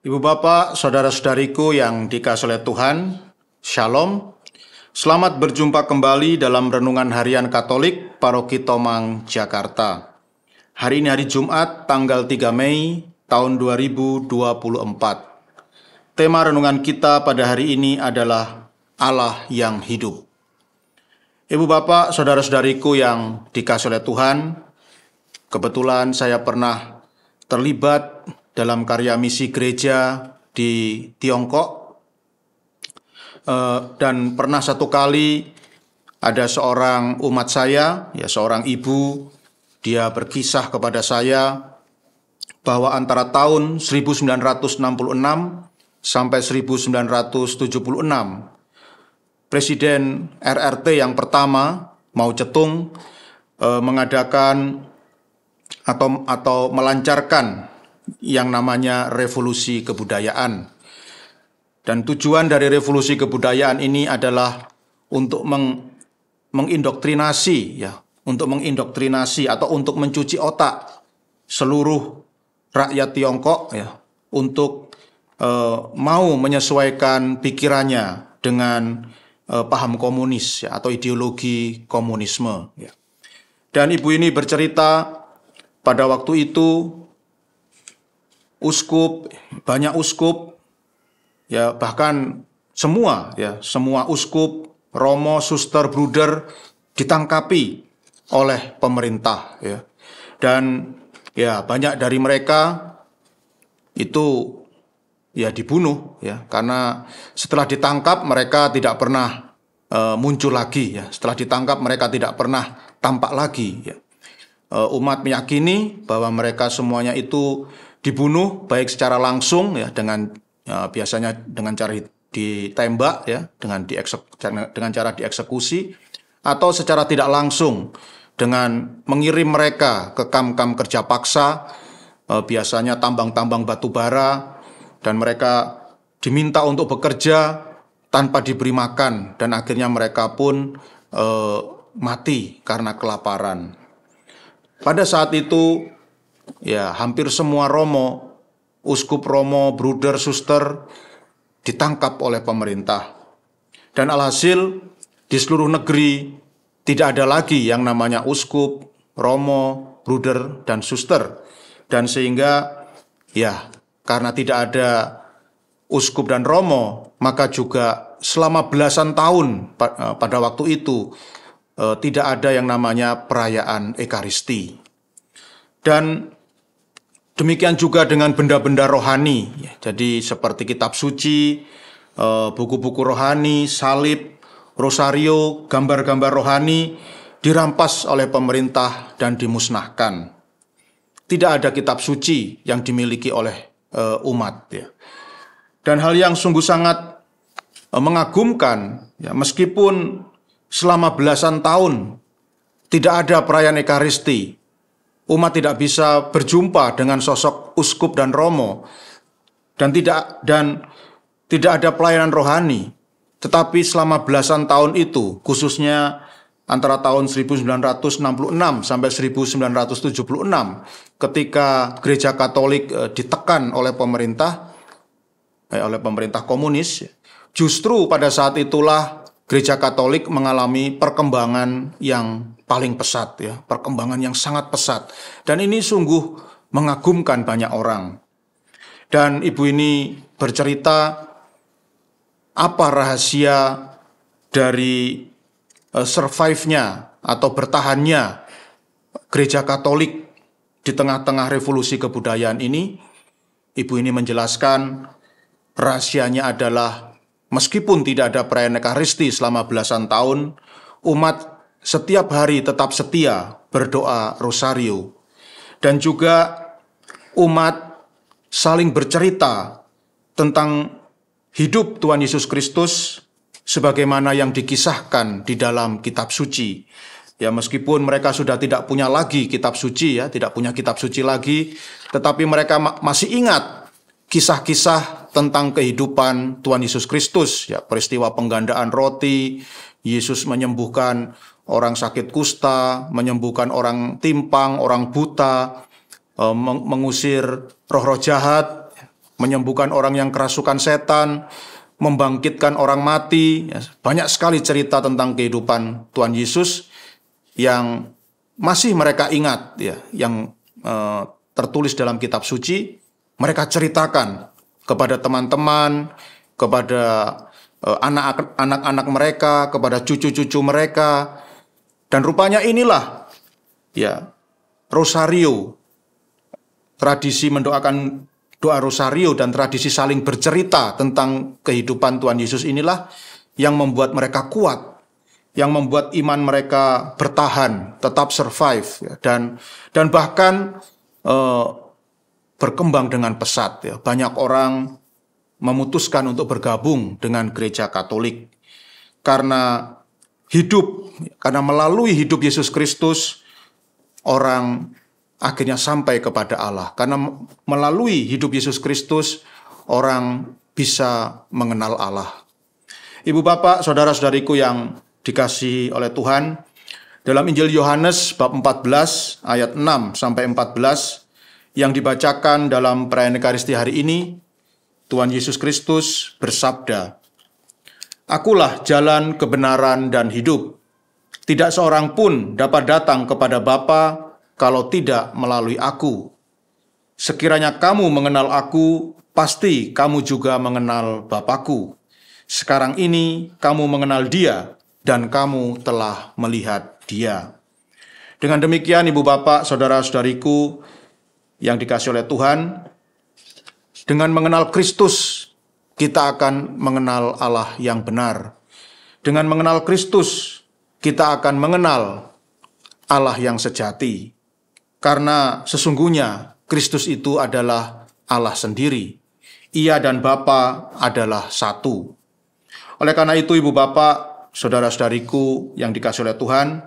Ibu bapak, saudara-saudariku yang dikasihi oleh Tuhan, Shalom. Selamat berjumpa kembali dalam Renungan Harian Katolik Paroki Tomang, Jakarta. Hari ini hari Jumat, tanggal 3 Mei tahun 2024. Tema renungan kita pada hari ini adalah Allah yang hidup. Ibu bapak, saudara-saudariku yang dikasihi oleh Tuhan, kebetulan saya pernah terlibat dalam karya misi gereja di Tiongkok, dan pernah satu kali ada seorang umat saya, seorang ibu, dia berkisah kepada saya bahwa antara tahun 1966 sampai 1976, Presiden RRT yang pertama, Mao Zedong, mengadakan atau melancarkan yang namanya revolusi kebudayaan. Dan tujuan dari revolusi kebudayaan ini adalah untuk mengindoktrinasi atau untuk mencuci otak seluruh rakyat Tiongkok untuk mau menyesuaikan pikirannya dengan paham komunis atau ideologi komunisme. Dan ibu ini bercerita pada waktu itu banyak uskup, bahkan semua uskup, romo, suster, bruder ditangkapi oleh pemerintah, dan banyak dari mereka itu dibunuh, karena setelah ditangkap mereka tidak pernah muncul lagi, setelah ditangkap mereka tidak pernah tampak lagi. Umat meyakini bahwa mereka semuanya itu dibunuh baik secara langsung biasanya dengan cara ditembak, dengan cara dieksekusi, atau secara tidak langsung dengan mengirim mereka ke kamp-kamp kerja paksa, biasanya tambang-tambang batu bara, dan mereka diminta untuk bekerja tanpa diberi makan, dan akhirnya mereka pun mati karena kelaparan. Pada saat itu hampir semua romo, uskup romo, bruder, suster ditangkap oleh pemerintah. Dan alhasil di seluruh negeri tidak ada lagi yang namanya uskup, romo, bruder, dan suster. Dan sehingga karena tidak ada uskup dan romo, maka juga selama belasan tahun pada waktu itu tidak ada yang namanya perayaan Ekaristi. Dan demikian juga dengan benda-benda rohani, jadi seperti kitab suci, buku-buku rohani, salib, rosario, gambar-gambar rohani dirampas oleh pemerintah dan dimusnahkan. Tidak ada kitab suci yang dimiliki oleh umat. Dan hal yang sungguh sangat mengagumkan, meskipun selama belasan tahun tidak ada perayaan Ekaristi, umat tidak bisa berjumpa dengan sosok uskup dan romo, dan tidak ada pelayanan rohani. Tetapi selama belasan tahun itu, khususnya antara tahun 1966 sampai 1976, ketika gereja Katolik ditekan oleh pemerintah komunis, justru pada saat itulah gereja Katolik mengalami perkembangan yang paling pesat, perkembangan yang sangat pesat. Dan ini sungguh mengagumkan banyak orang. Dan ibu ini bercerita apa rahasia dari survive-nya atau bertahannya gereja Katolik di tengah-tengah revolusi kebudayaan ini. Ibu ini menjelaskan rahasianya adalah meskipun tidak ada perayaan Ekaristi selama belasan tahun, umat setiap hari tetap setia berdoa rosario. Dan juga umat saling bercerita tentang hidup Tuhan Yesus Kristus sebagaimana yang dikisahkan di dalam kitab suci. Meskipun mereka sudah tidak punya lagi kitab suci, tidak punya kitab suci lagi, tetapi mereka masih ingat kisah-kisah tentang kehidupan Tuhan Yesus Kristus, peristiwa penggandaan roti, Yesus menyembuhkan orang sakit kusta, menyembuhkan orang timpang, orang buta, mengusir roh-roh jahat, menyembuhkan orang yang kerasukan setan, membangkitkan orang mati. Banyak sekali cerita tentang kehidupan Tuhan Yesus yang masih mereka ingat, ya, yang tertulis dalam kitab suci. Mereka ceritakan kepada teman-teman, kepada anak-anak mereka, kepada cucu-cucu mereka. Dan rupanya inilah, ya, rosario, tradisi mendoakan doa rosario dan tradisi saling bercerita tentang kehidupan Tuhan Yesus inilah yang membuat mereka kuat, yang membuat iman mereka bertahan, tetap survive, ya, dan bahkan berkembang dengan pesat. Ya. Banyak orang memutuskan untuk bergabung dengan gereja Katolik karena melalui hidup Yesus Kristus orang akhirnya sampai kepada Allah. Karena melalui hidup Yesus Kristus orang bisa mengenal Allah. Ibu bapak, saudara-saudariku yang dikasihi oleh Tuhan, dalam Injil Yohanes bab 14 ayat 6 sampai 14 yang dibacakan dalam perayaan Ekaristi hari ini, Tuhan Yesus Kristus bersabda, "Akulah jalan, kebenaran, dan hidup. Tidak seorang pun dapat datang kepada Bapa kalau tidak melalui aku. Sekiranya kamu mengenal aku, pasti kamu juga mengenal Bapakku. Sekarang ini kamu mengenal Dia, dan kamu telah melihat Dia." Dengan demikian, ibu bapak, saudara-saudariku yang dikasihi oleh Tuhan, dengan mengenal Kristus, kita akan mengenal Allah yang benar. Dengan mengenal Kristus, kita akan mengenal Allah yang sejati. Karena sesungguhnya Kristus itu adalah Allah sendiri. Ia dan Bapa adalah satu. Oleh karena itu, ibu bapak, saudara-saudariku yang dikasihi oleh Tuhan,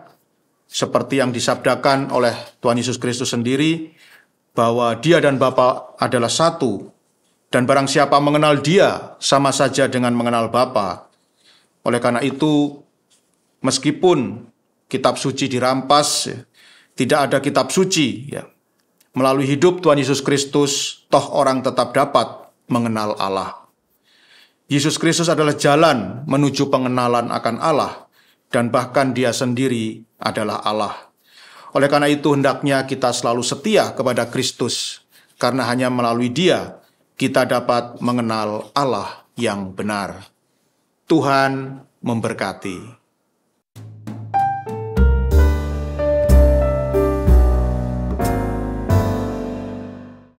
seperti yang disabdakan oleh Tuhan Yesus Kristus sendiri, bahwa Dia dan Bapa adalah satu, dan barang siapa mengenal Dia sama saja dengan mengenal Bapa. Oleh karena itu, meskipun kitab suci dirampas, tidak ada kitab suci, ya, melalui hidup Tuhan Yesus Kristus, toh orang tetap dapat mengenal Allah. Yesus Kristus adalah jalan menuju pengenalan akan Allah, dan bahkan Dia sendiri adalah Allah. Oleh karena itu, hendaknya kita selalu setia kepada Kristus, karena hanya melalui Dia kita dapat mengenal Allah yang benar. Tuhan memberkati.